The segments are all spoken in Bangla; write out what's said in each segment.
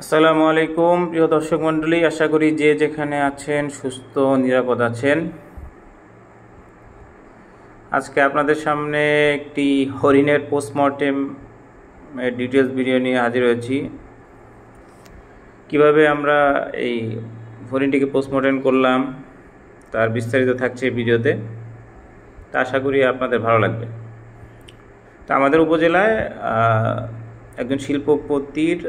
আসসালামু আলাইকুম প্রিয় দর্শক মণ্ডলী, আশা করি যে যেখানে আছেন সুস্থ নিরাপদ আছেন। আজকে আপনাদের সামনে একটি হরিণের পোস্টমর্টেম ডিটেলস ভিডিও নিয়ে হাজির হয়েছি। কিভাবে আমরা এই হরিণটিকে পোস্টমর্টেম করলাম তার বিস্তারিত থাকছে ভিডিওতে, তা আশা করি আপনাদের ভালো লাগবে। তা আমাদের উপজেলায় একজন শিল্পপতির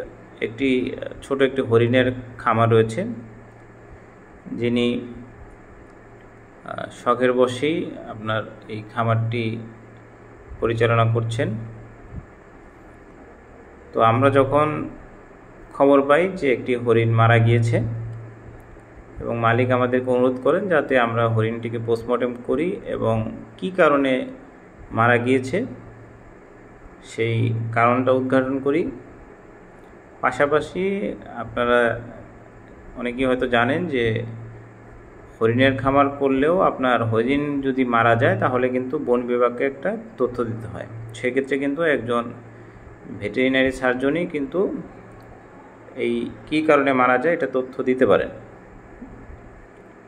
ছোট একটি হরিণের খামার রয়েছে, যিনি শখের বশেই আপনার এই খামারটি পরিচালনা করছেন। তো আমরা যখন খবর পাই যে একটি হরিণ মারা গিয়েছে এবং মালিক আমাদেরকে অনুরোধ করেন যাতে আমরা হরিণটিকে পোস্টমর্টেম করি এবং কি কারণে মারা গিয়েছে সেই কারণটা উদ্ঘাটন করি। পাশাপাশি আপনারা অনেকেই হয়তো জানেন যে হরিণের খামার করলেও আপনার হরিণ যদি মারা যায় তাহলে কিন্তু বন বিভাগকে একটা তথ্য দিতে হয়। সেক্ষেত্রে কিন্তু একজন ভেটেরিনারি সার্জনই কিন্তু এই কী কারণে মারা যায় এটা তথ্য দিতে পারেন।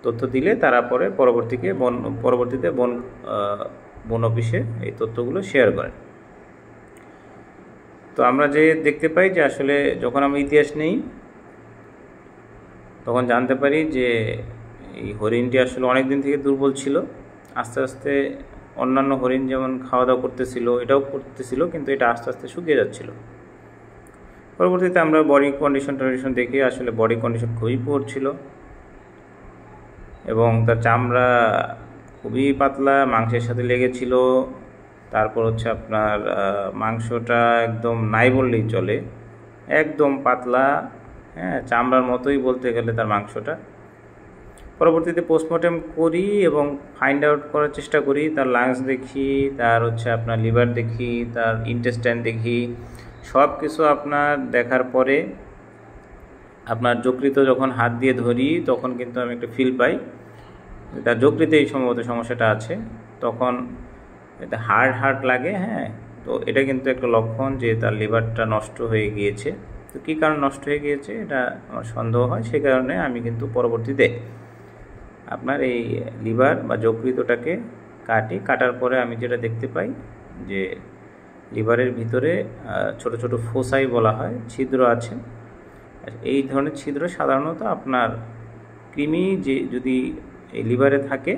তথ্য দিলে তারা পরবর্তীতে বন অফিসে এই তথ্যগুলো শেয়ার করেন। তো আমরা যে দেখতে পাই যে আসলে যখন আমরা ইতিহাস নেই তখন জানতে পারি যে এই হরিণটি আসলে অনেক দিন থেকে দুর্বল ছিল। আস্তে আস্তে অন্যান্য হরিণ যেমন খাওয়া দাওয়া এটাও করতেছিল, কিন্তু এটা আস্তে আস্তে শুকিয়ে যাচ্ছিল। পরবর্তীতে আমরা বডি কন্ডিশন দেখে আসলে বডি কন্ডিশন খুবই পুয়ার ছিল এবং তার চামড়া খুবই পাতলা, মাংসের সাথে লেগেছিল। তারপর হচ্ছে আপনার মাংসটা একদম নাই বললেই চলে, একদম পাতলা, চামড়ার মতোই বলতে গেলে তার মাংসটা। পরবর্তীতে পোস্টমর্টেম করি এবং ফাইন্ড আউট করার চেষ্টা করি। তার লাংস দেখি, তার হচ্ছে আপনার লিভার দেখি, তার ইন্টেস্টাইন দেখি। সব কিছু আপনার দেখার পরে আপনার যকৃত যখন হাত দিয়ে ধরি তখন কিন্তু আমি একটা ফিল পাই তার যকৃতেই সম্ভবত সমস্যাটা আছে। তখন এটা হার্ড লাগে। তো এটা কিন্তু একটা লক্ষণ যে তার লিভারটা নষ্ট হয়ে গিয়েছে। তো কী কারণ নষ্ট হয়ে গিয়েছে এটা আমার সন্দেহ হয়, সে কারণে আমি কিন্তু পরবর্তীতে আপনার এই লিভার বা যকৃতটাকে কাটার পরে আমি যেটা দেখতে পাই যে লিভারের ভিতরে ছোট ছোট ফোসাই বলা হয়, ছিদ্র আছে। এই ধরনের ছিদ্র সাধারণত আপনার কৃমি যদি এই লিভারে থাকে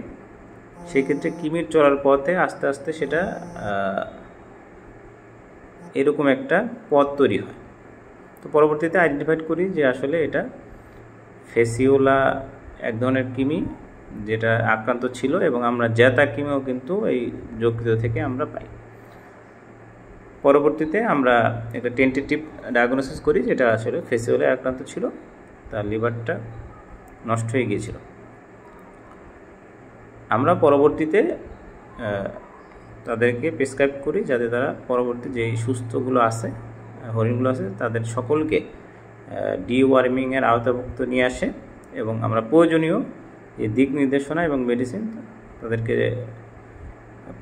সেক্ষেত্রে কৃমির চলার পথে আস্তে আস্তে সেটা এরকম একটা পথ তৈরি হয়। তো পরবর্তীতে আইডেন্টিফাইড করি যে আসলে এটা ফেসিওলা এক ধরনের কৃমি যেটা আক্রান্ত ছিল, এবং আমরা জ্যাতা কৃমিও কিন্তু এই যকৃত থেকে আমরা পাই। পরবর্তীতে আমরা একটা টেন্টেটিভ ডায়াগনোসিস করি যেটা আসলে ফেসিওলায় আক্রান্ত ছিল, তার লিভারটা নষ্ট হয়ে গিয়েছিল। আমরা পরবর্তীতে তাদেরকে প্রেসক্রাইব করি যাতে তারা পরবর্তী যেই সুস্থগুলো আছে, হরিণগুলো আছে, তাদের সকলকে ডিওয়ার্মিংয়ের আওতাভুক্ত নিয়ে আসে এবং আমরা প্রয়োজনীয় এই দিক নির্দেশনা এবং মেডিসিন তাদেরকে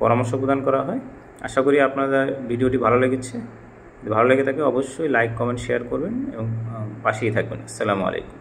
পরামর্শ প্রদান করা হয়। আশা করি আপনাদের ভিডিওটি ভালো লেগেছে। যদি ভালো লেগে থাকে অবশ্যই লাইক, কমেন্ট, শেয়ার করবেন এবং পাশেই থাকবেন। আসসালামু আলাইকুম।